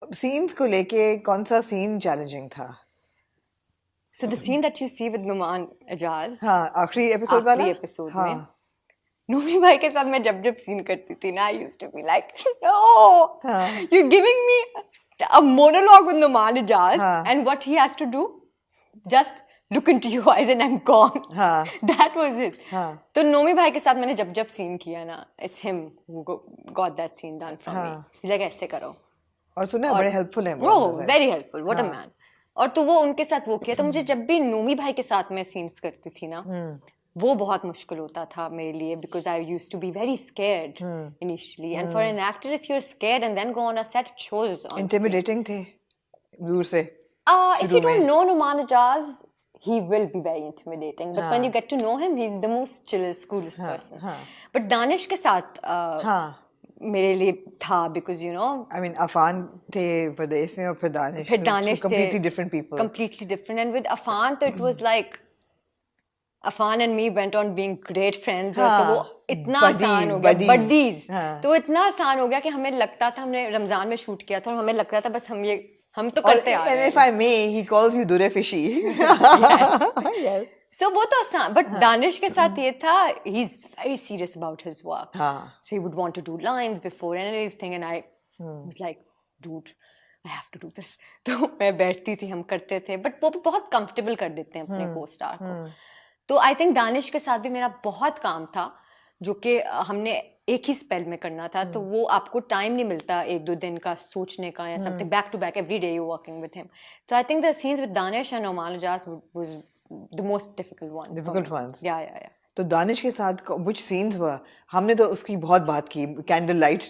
Scenes को लेके कौन सा सीन चैलेंजिंग था? So the scene that you see with Naumaan Ijaz, हाँ, आखिरी एपिसोड वाला? आखिरी एपिसोड हाँ. में नूमी भाई के साथ मैं जब सीन करती थी ना, I used to be like, no, हाँ. you're giving me a monologue with Naumaan Ijaz, हाँ. and what he has to do, just look into your eyes and I'm gone. हाँ. That was it. हाँ. तो नूमी भाई के साथ मैंने जब सीन किया ना, it's him who got that scene done from me. He's like, ऐसे करो. और सुना बड़े हेल्पफुल हैं वो. Oh, very helpful. What a man. और तो वो उनके साथ वो किया, तो मुझे जब भी नूमी भाई के साथ मैं सीन्स करती थी ना, वो बहुत मुश्किल होता था मेरे लिए, because I used to be very scared initially, and for an actor if you're scared and then go on a set, it shows on intimidating थे दूर से. If you don't know Naumaan Ijaz, he will be very intimidating, but when you get to know him, he's the most chillest, coolest person. But Danish के साथ मेरे लिए था, because you know, I mean Affan थे प्रदेश में और फिर दानिश थे, completely different people. Completely different. And with Afan, तो it was like Afan and me went on being great friends. तो वो इतना आसान हो गया, buddies. तो इतना आसान हो गया कि हमें लगता था, हमने रमजान में शूट किया था और हमें लगता था बस हम तो करते आ रहे हैं. And if I may, he calls you Dur-e-Fishan. Yes. So वो तो आसान, but दानिश के साथ ये था, he's very serious about his work. So he would want to do lines before and everything, and I was like, dude, I have to do this. तो मैं बैठती थी, हम करते थे, but वो भी बहुत comfortable कर देते हैं अपने co-star को. तो I think दानिश के साथ भी मेरा बहुत काम था, जो कि हमने एक ही स्पेल में करना था, तो वो आपको टाइम नहीं मिलता एक दो दिन का सोचने का या something back to back every day you're working with him. So I think the scenes with Danish and Naumaan Ijaz was the most difficult ones. Difficult ones. Yeah. तो दानिश के साथ which scenes were? हमने तो उसकी बहुत बात की, candlelight.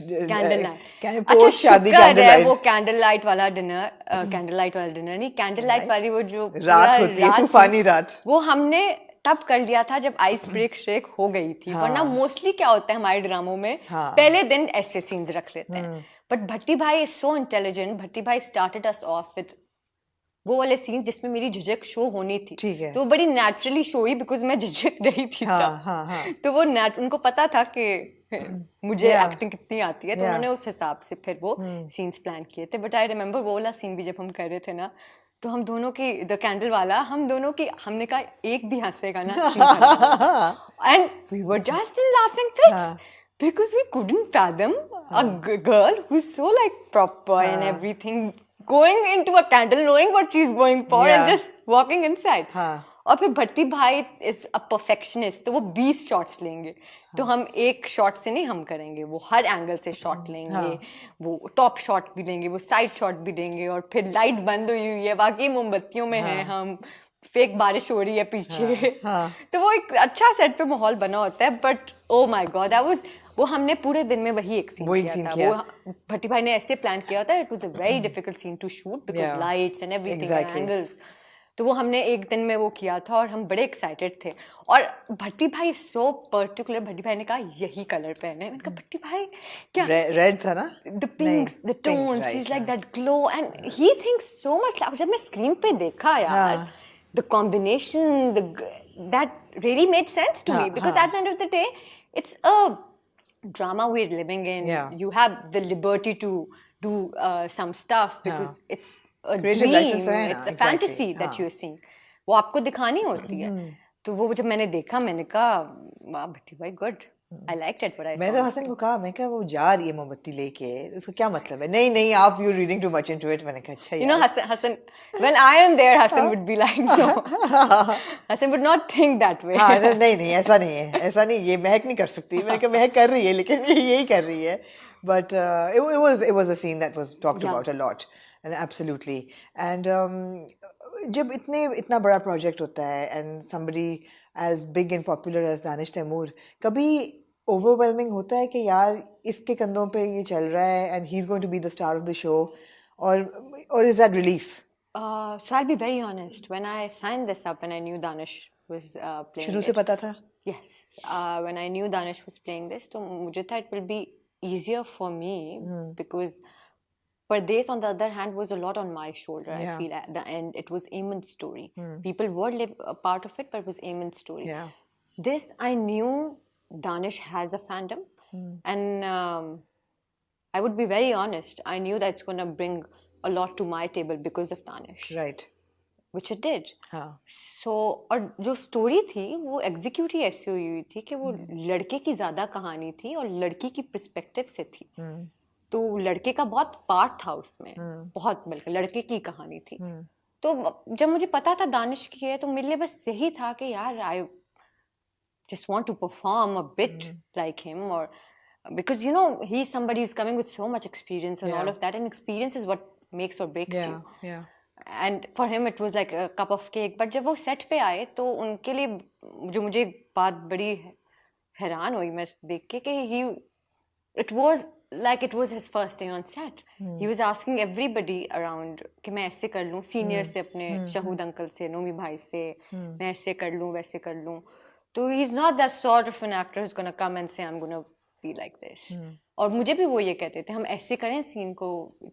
अच्छा शुक्र है वो candlelight वाला डिनर नहीं, candlelight वाली वो जो रात होती है, तूफानी रात, वो हमने तब कर लिया था जब आइस ब्रेक शेक हो गई थी. वरना मोस्टली क्या होता है हमारे ड्रामों में, पहले दिन ऐसे सीन्स रख लेते हैं. बट भट्टी भाई इज सो इंटेलिजेंट. भट्टी भाई स्टार्टेड अस ऑफ विद वो वाले सीन जिसमें मेरी झिझक शो होनी थी. तो बड़ी नेचुरली शो ही, बिकॉज मैं झिझक रही थी. तो वो उनको पता था कि मुझे एक्टिंग कितनी आती है, तो उन्होंने उस हिसाब से फिर वो सीन्स प्लान किए थे. बट आई रिमेम्बर वो वाला सीन भी जब हम कर रहे थे ना, तो हम दोनों की द कैंडल वाला, हम दोनों की, हमने कहा एक भी हंसेगा ना, and we were just in laughing fits because we couldn't fathom a girl who's so like proper and everything going into a candle knowing what she's going for and just walking inside. और फिर भट्टी भाई is a perfectionist, तो वो 20 shots लेंगे. तो हम एक shot से नहीं हम करेंगे, वो हर एंगल से शॉट लेंगे, वो टॉप शॉट भी लेंगे, वो साइड शॉट भी देंगे, और फिर लाइट बंद हुई हुई है, बाकी मोमबत्तियों में है, हम फेक बारिश हो रही है पीछे. तो वो एक अच्छा सेट पे माहौल बना होता है. But oh my God, that was, वो हमने पूरे दिन में वही एक सीन किया था. वो भट्टी भाई ने ऐसे प्लान किया होता है. It was a very difficult scene to shoot because lights and everything angles. तो वो हमने एक दिन में वो किया था और हम बड़े एक्साइटेड थे. और भट्टी भाई सो पर्टिकुलर, भट्टी भाई ने कहा यही कलर पहने. मैंने कहा भट्टी भाई क्या रेड था ना, the pinks, the tones, he is like that glow and he thinks so much. जब मैं स्क्रीन पे देखा यार, the combination, that really made sense to me, because at the end of the day it's a drama we're living in. You have the liberty to do some stuff because it's a dream, it's a fantasy that you're seeing. वो आपको दिखानी होती है. तो वो जब मैंने देखा, मैंने कहा वाह भट्टी भाई good, I liked it what I saw. मैं तो हसन को कहा, मैं कहा वो जा रही है मोमबत्ती लेके, उसका क्या मतलब है? नहीं आप you're reading too much into it. मैंने कहा अच्छा, you know Hassan when I am there, Hassan would be like no. Hassan would not think that way. हाँ नहीं ऐसा नहीं, ये महक नहीं कर सकती. मैंने कहा महक कर रही है, लेकिन यही कर रही है. But it was a scene that was talked about a lot, and absolutely. And जब इतना बड़ा प्रोजेक्ट होता है and somebody as big and popular as Danish Taimur, कभी overwhelming होता है कि यार इसके कंधों पे ये चल रहा है and he's going to be the star of the show, or is that relief? So I'll be very honest, when I signed this up and I knew Danish was playing शुरू से पता था? Yes, when I knew Danish was playing this, तो मुझे था it will be easier for me because Pardes, on the other hand, was a lot on my shoulder. I feel at the end it was Eamon's story. People were a part of it, but it was Eamon's story. This I knew Danish has a fandom, and I would be very honest. I knew that it's going to bring a lot to my table because of Danish. Right. Which it did. हाँ. So, और जो story थी वो execute ही ऐसी हुई थी कि वो लड़के की ज़्यादा कहानी थी और लड़की की पर्सपेक्टिव से थी. तो लड़के का बहुत पार्ट था उसमें, बहुत बल्कि लड़के की कहानी थी. तो जब मुझे पता था दानिश की है तो मेरे लिए बस यही था कि यार आई just want to perform a bit like him, or because you know he's somebody who's coming with so much experience and all of that, and experience is what makes or breaks you. Yeah. And for him it was like a cup of cake. But जब वो set पे आए तो उनके लिए जो मुझे बात बड़ी हैरान हुई मैं देख के कि it was his first day on set. He was asking everybody around कि मैं ऐसे कर लूँ, senior से अपने शहूद अंकल से, नोमी भाई से, मैं ऐसे कर लूँ वैसे कर लूँ. तो he's not that sort of an actor who's gonna come and say I'm gonna be like this. और मुझे भी वो ये कहते थे हम ऐसे करें सीन को,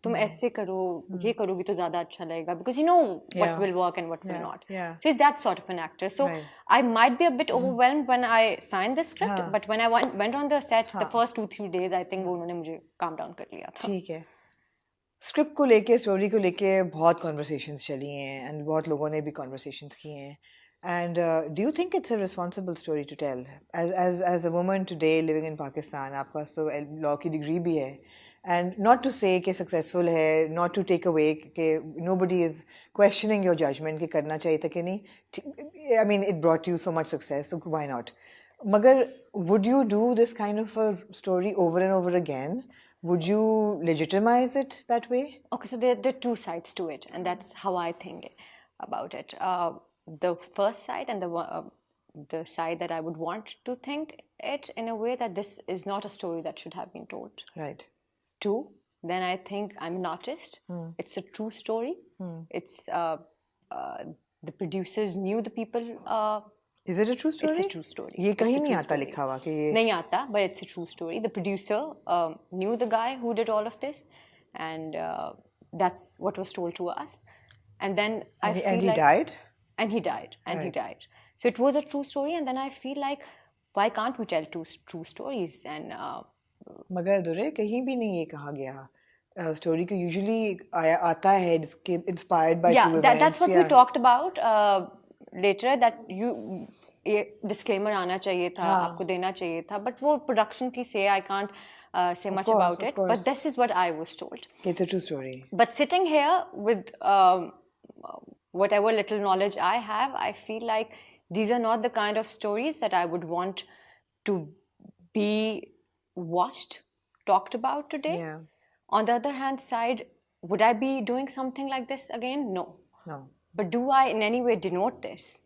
तुम ऐसे करो, ये करोगी तो ज़्यादा अच्छा लगेगा, because you know what will work and what will not. So he's that sort of an actor. So I might be a bit overwhelmed when I signed the script, but when I went on the set, the first 2-3 days, I think वो उन्होंने मुझे calm down कर लिया था. ठीक है. Script को लेके, स्टोरी को लेके बहुत कॉन्वर्सेशंस चली हैं एंड बहुत लोगों ने भी कॉन्वर्सेशंस किए हैं. And do you think it's a responsible story to tell? As a woman today living in Pakistan, आपका तो law की degree भी है. And not to say कि successful है, not to take away कि nobody is questioning your judgment कि करना चाहिए था कि नहीं. I mean, it brought you so much success, so why not? मगर would you do this kind of a story over and over again? Would you legitimize it that way? Okay, so there are two sides to it, and that's how I think about it. The first side and the side that I would want to think it in a way that this is not a story that should have been told. Right. Two, then I think I'm an artist. It's a true story. It's the producers knew the people. Is it a true story? It's a true story. ये कहीं नहीं आता लिखा हुआ कि ये नहीं आता, but it's a true story. The producer knew the guy who did all of this, and that's what was told to us. And then I feel and he like, died. And he died. And he died. So it was a true story. And then I feel like, why can't we tell two true stories? And मगर दुरे कहीं भी नहीं ये कहा गया. Story को usually आता है inspired by true events. That's what we talked about later. That you disclaimer आना चाहिए था, आपको देना चाहिए था. But वो production की say I can't say much about it. But this is what I was told. It's a true story. But sitting here with whatever little knowledge I have, I feel like these are not the kind of stories that I would want to be watched, talked about today. Yeah. On the other hand side, would I be doing something like this again? No. No. But do I in any way denote this?